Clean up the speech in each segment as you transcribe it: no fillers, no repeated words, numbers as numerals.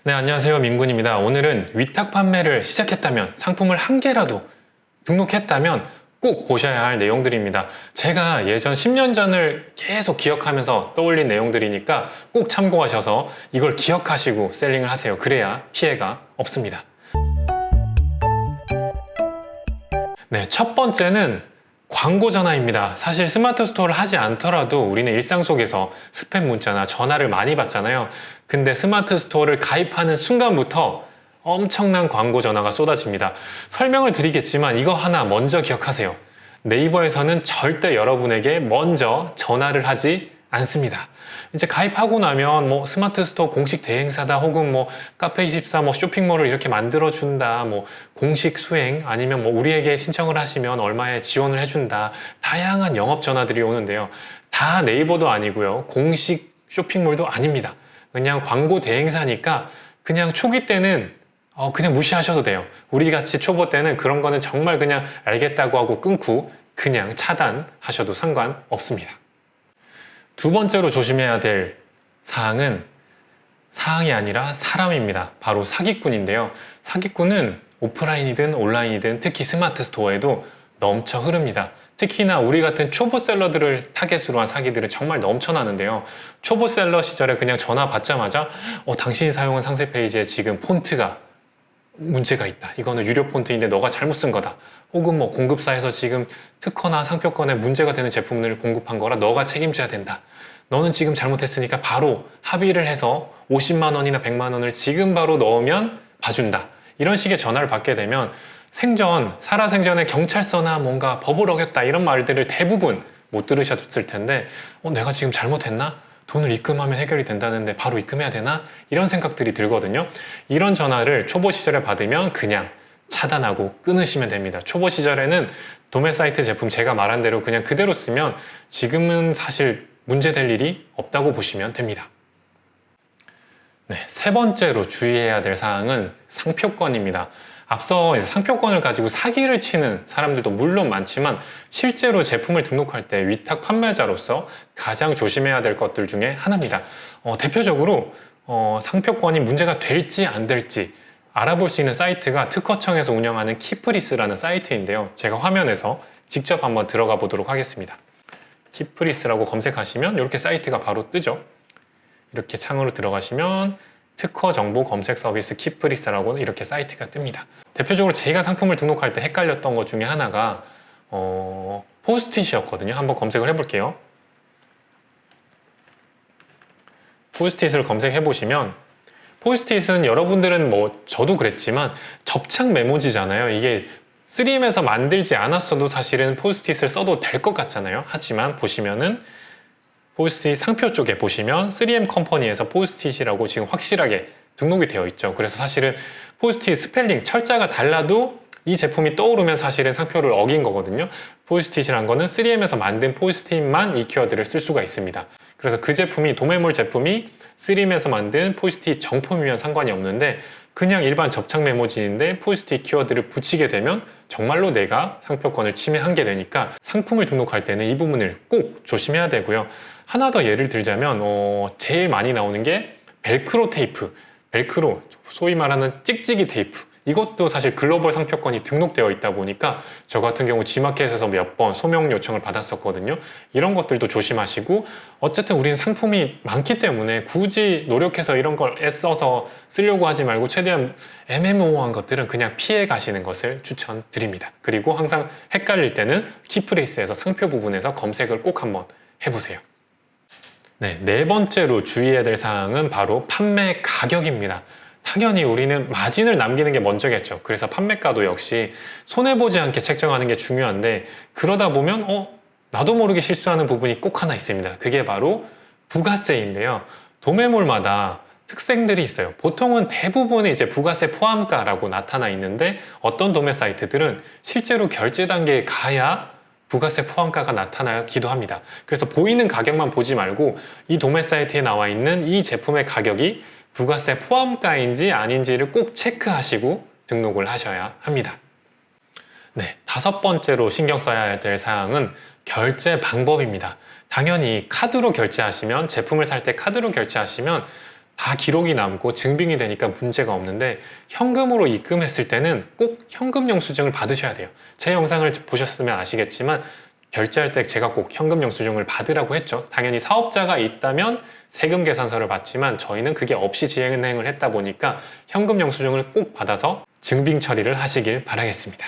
네, 안녕하세요. 민군입니다. 오늘은 위탁 판매를 시작했다면, 상품을 한 개라도 등록했다면 꼭 보셔야 할 내용들입니다. 제가 예전 10년 전을 계속 기억하면서 떠올린 내용들이니까 꼭 참고하셔서 이걸 기억하시고 셀링을 하세요. 그래야 피해가 없습니다. 네, 첫 번째는 광고 전화입니다. 사실 스마트 스토어를 하지 않더라도 우리는 일상 속에서 스팸 문자나 전화를 많이 받잖아요. 근데 스마트 스토어를 가입하는 순간부터 엄청난 광고 전화가 쏟아집니다. 설명을 드리겠지만 이거 하나 먼저 기억하세요. 네이버에서는 절대 여러분에게 먼저 전화를 하지 않습니다. 이제 가입하고 나면 뭐 스마트 스토어 공식 대행사다, 혹은 뭐 카페24 뭐 쇼핑몰을 이렇게 만들어준다, 뭐 공식 수행, 아니면 뭐 우리에게 신청을 하시면 얼마에 지원을 해준다, 다양한 영업 전화들이 오는데요. 다 네이버도 아니고요, 공식 쇼핑몰도 아닙니다. 그냥 광고 대행사니까 그냥 초기 때는 그냥 무시하셔도 돼요. 우리 같이 초보 때는 그런 거는 정말 그냥 알겠다고 하고 끊고 그냥 차단하셔도 상관없습니다. 두 번째로 조심해야 될 사항은 사항이 아니라 사람입니다. 바로 사기꾼인데요. 사기꾼은 오프라인이든 온라인이든 특히 스마트 스토어에도 넘쳐 흐릅니다. 특히나 우리 같은 초보 셀러들을 타겟으로 한 사기들은 정말 넘쳐나는데요. 초보 셀러 시절에 그냥 전화 받자마자 당신이 사용한 상세 페이지에 지금 폰트가 문제가 있다. 이거는 유료 폰트인데 너가 잘못 쓴 거다. 혹은 뭐 공급사에서 지금 특허나 상표권에 문제가 되는 제품을 공급한 거라 너가 책임져야 된다. 너는 지금 잘못했으니까 바로 합의를 해서 50만 원이나 100만 원을 지금 바로 넣으면 봐준다. 이런 식의 전화를 받게 되면 살아생전에 경찰서나 뭔가 법을 어겼다 이런 말들을 대부분 못 들으셨을 텐데 내가 지금 잘못했나? 돈을 입금하면 해결이 된다는데 바로 입금해야 되나? 이런 생각들이 들거든요. 이런 전화를 초보 시절에 받으면 그냥 차단하고 끊으시면 됩니다. 초보 시절에는 도매 사이트 제품 제가 말한 대로 그냥 그대로 쓰면 지금은 사실 문제될 일이 없다고 보시면 됩니다. 네, 세 번째로 주의해야 될 사항은 상표권입니다. 앞서 상표권을 가지고 사기를 치는 사람들도 물론 많지만 실제로 제품을 등록할 때 위탁 판매자로서 가장 조심해야 될 것들 중에 하나입니다. 대표적으로 상표권이 문제가 될지 안 될지 알아볼 수 있는 사이트가 특허청에서 운영하는 키프리스라는 사이트인데요. 제가 화면에서 직접 한번 들어가 보도록 하겠습니다. 키프리스라고 검색하시면 이렇게 사이트가 바로 뜨죠. 이렇게 창으로 들어가시면 특허 정보 검색 서비스 키프리스라고 이렇게 사이트가 뜹니다. 대표적으로 제가 상품을 등록할 때 헷갈렸던 것 중에 하나가 포스트잇이었거든요. 한번 검색을 해볼게요. 포스트잇을 검색해 보시면 포스트잇은 여러분들은 뭐 저도 그랬지만 접착 메모지잖아요. 이게 3M에서 만들지 않았어도 사실은 포스트잇을 써도 될 것 같잖아요. 하지만 보시면은 포스트잇 상표 쪽에 보시면 3M 컴퍼니에서 포스트잇이라고 지금 확실하게 등록이 되어 있죠. 그래서 사실은 포스트잇 스펠링, 철자가 달라도 이 제품이 떠오르면 사실은 상표를 어긴 거거든요. 포스트잇이란 거는 3M에서 만든 포스트잇만 이 키워드를 쓸 수가 있습니다. 그래서 그 제품이 도매몰 제품이 3M에서 만든 포스트잇 정품이면 상관이 없는데 그냥 일반 접착 메모지인데 포스트잇 키워드를 붙이게 되면 정말로 내가 상표권을 침해한 게 되니까 상품을 등록할 때는 이 부분을 꼭 조심해야 되고요. 하나 더 예를 들자면 제일 많이 나오는 게 벨크로 테이프, 벨크로 소위 말하는 찍찍이 테이프, 이것도 사실 글로벌 상표권이 등록되어 있다 보니까 저 같은 경우 G마켓에서 몇 번 소명 요청을 받았었거든요. 이런 것들도 조심하시고 어쨌든 우리는 상품이 많기 때문에 굳이 노력해서 이런 걸 애써서 쓰려고 하지 말고 최대한 애매모호한 것들은 그냥 피해 가시는 것을 추천드립니다. 그리고 항상 헷갈릴 때는 키프레이스에서 상표 부분에서 검색을 꼭 한번 해보세요. 네 번째로 주의해야 될 사항은 바로 판매 가격입니다. 당연히 우리는 마진을 남기는 게 먼저겠죠. 그래서 판매가도 역시 손해보지 않게 책정하는 게 중요한데 그러다 보면 나도 모르게 실수하는 부분이 꼭 하나 있습니다. 그게 바로 부가세인데요. 도매몰마다 특색들이 있어요. 보통은 대부분이 이제 부가세 포함가라고 나타나 있는데 어떤 도매 사이트들은 실제로 결제 단계에 가야 부가세 포함가가 나타나기도 합니다. 그래서 보이는 가격만 보지 말고 이 도매 사이트에 나와 있는 이 제품의 가격이 부가세 포함가인지 아닌지를 꼭 체크하시고 등록을 하셔야 합니다. 네, 다섯 번째로 신경 써야 될 사항은 결제 방법입니다. 당연히 카드로 결제하시면, 제품을 살 때 카드로 결제하시면 다 기록이 남고 증빙이 되니까 문제가 없는데 현금으로 입금했을 때는 꼭 현금 영수증을 받으셔야 돼요. 제 영상을 보셨으면 아시겠지만 결제할 때 제가 꼭 현금 영수증을 받으라고 했죠. 당연히 사업자가 있다면 세금 계산서를 받지만 저희는 그게 없이 진행을 했다 보니까 현금 영수증을 꼭 받아서 증빙 처리를 하시길 바라겠습니다.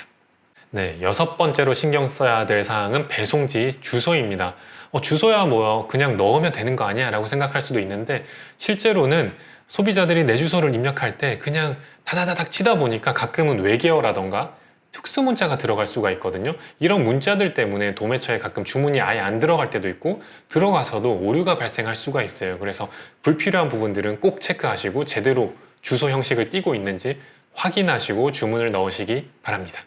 네, 6번째로 신경 써야 될 사항은 배송지 주소입니다. 주소야 뭐야 그냥 넣으면 되는 거 아니야 라고 생각할 수도 있는데 실제로는 소비자들이 내 주소를 입력할 때 그냥 다다다닥 치다 보니까 가끔은 외계어라던가 특수 문자가 들어갈 수가 있거든요. 이런 문자들 때문에 도매처에 가끔 주문이 아예 안 들어갈 때도 있고 들어가서도 오류가 발생할 수가 있어요. 그래서 불필요한 부분들은 꼭 체크하시고 제대로 주소 형식을 띠고 있는지 확인하시고 주문을 넣으시기 바랍니다.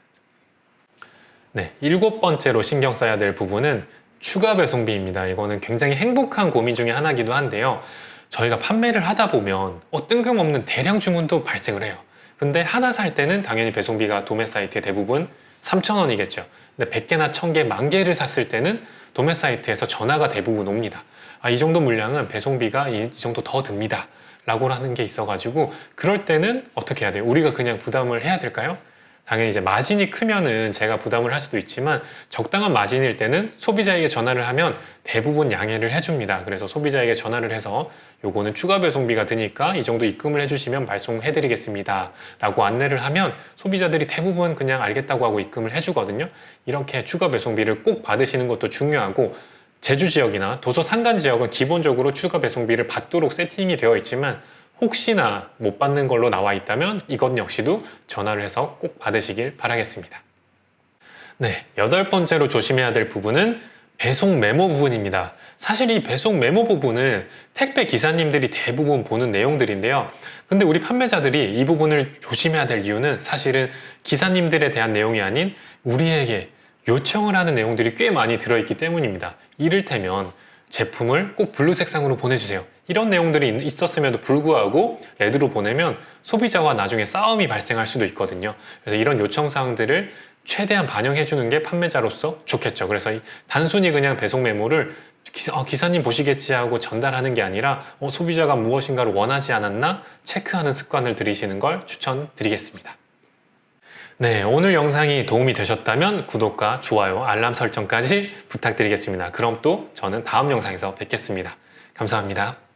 네, 7번째로 신경 써야 될 부분은 추가 배송비입니다. 이거는 굉장히 행복한 고민 중에 하나이기도 한데요. 저희가 판매를 하다 보면 뜬금없는 대량 주문도 발생을 해요. 근데 하나 살 때는 당연히 배송비가 도매 사이트에 대부분 3,000원이겠죠. 근데 100개나 1,000개, 10,000개를 샀을 때는 도매 사이트에서 전화가 대부분 옵니다. 이 정도 물량은 배송비가 이 정도 더 듭니다. 라고 하는 게 있어가지고 그럴 때는 어떻게 해야 돼요? 우리가 그냥 부담을 해야 될까요? 당연히 이제 마진이 크면은 제가 부담을 할 수도 있지만 적당한 마진일 때는 소비자에게 전화를 하면 대부분 양해를 해줍니다. 그래서 소비자에게 전화를 해서 요거는 추가 배송비가 드니까 이 정도 입금을 해주시면 발송해 드리겠습니다 라고 안내를 하면 소비자들이 대부분 그냥 알겠다고 하고 입금을 해주거든요. 이렇게 추가 배송비를 꼭 받으시는 것도 중요하고 제주 지역이나 도서 산간 지역은 기본적으로 추가 배송비를 받도록 세팅이 되어 있지만 혹시나 못 받는 걸로 나와 있다면 이것 역시도 전화를 해서 꼭 받으시길 바라겠습니다. 네, 8번째로 조심해야 될 부분은 배송 메모 부분입니다. 사실 이 배송 메모 부분은 택배 기사님들이 대부분 보는 내용들인데요. 근데 우리 판매자들이 이 부분을 조심해야 될 이유는 사실은 기사님들에 대한 내용이 아닌 우리에게 요청을 하는 내용들이 꽤 많이 들어있기 때문입니다. 이를테면 제품을 꼭 블루 색상으로 보내주세요. 이런 내용들이 있었음에도 불구하고 레드로 보내면 소비자와 나중에 싸움이 발생할 수도 있거든요. 그래서 이런 요청사항들을 최대한 반영해주는 게 판매자로서 좋겠죠. 그래서 단순히 그냥 배송 메모를 기사님 보시겠지 하고 전달하는 게 아니라 소비자가 무엇인가를 원하지 않았나 체크하는 습관을 들이시는 걸 추천드리겠습니다. 네, 오늘 영상이 도움이 되셨다면 구독과 좋아요, 알람 설정까지 부탁드리겠습니다. 그럼 또 저는 다음 영상에서 뵙겠습니다. 감사합니다.